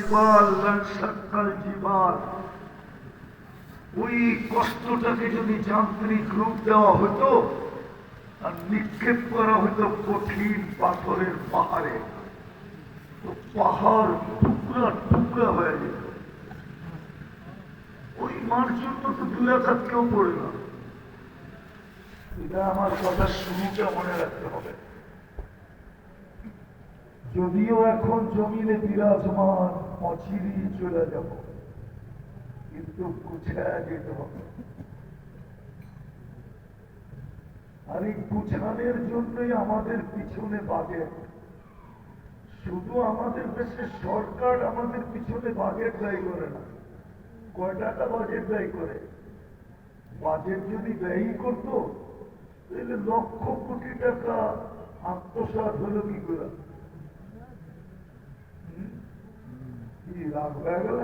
জিবাল লানশাক্কাল জিবাল, ওই কষ্টটাকে যদি যান্ত্রিক রূপ দেওয়া হতো আর নিক্ষেপ করা হতো কঠিন পাথরের পাহাড়ে, তো পাহাড় টুকরা টুকরা হয়ে যেত। ওই মার জন্য তো দুই আঘাত কেউ পড়ে না। এটা আমার কথা শুরুটা মনে রাখতে হবে। যদিও এখন জমিনে বিরাজমান, অচিরেই চলে যাব, কিন্তু গুছায়া যেতে হবে। আর এই গুছানোর জন্যই আমাদের পিছনে বাজেট। শুধু আমাদের দেশের সরকার আমাদের পিছনে বাজেট ব্যয় করে না। কয় টাকা বাজেট ব্যয় করে? বাজেট যদি ব্যয় করতো তাহলে লক্ষ কোটি টাকা আত্মসাৎ হলো কি করে? কি রাগ হয়ে গেল?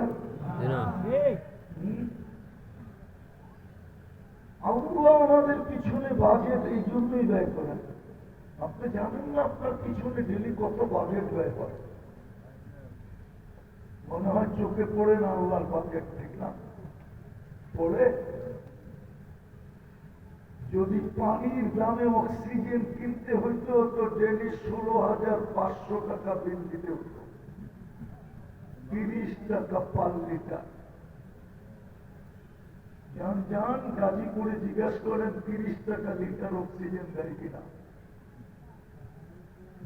আল্লাহ আমাদের পিছনে বাজেট এই জন্যই ব্যয় করেন। আপনি জানেন না আপনার পিছনে ডেলি কত বাজেট ব্যয় করে? মনে হয় চোখে পড়ে না আল্লাহর বাজেট, ঠিক না? পড়ে। যদি পানির দামে অক্সিজেন কিনতে হইতো তো ডেলি 16,500 টাকা বিল দিতে হতো, 30 টাকা পার লিটার। যান গাজীপুরে জিজ্ঞাসা করেন 30 টাকা লিটার অক্সিজেন দেয় কিনা।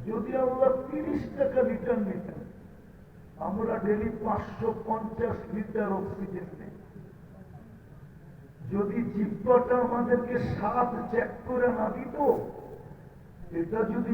যদি আমরা 30 টাকা লিটার নিতাম, আমরা ডেলি 550 লিটার অক্সিজেন নেই। যদি জিব্বাটা আমাদেরকে 7 চেক করে না দিত, এটা যদি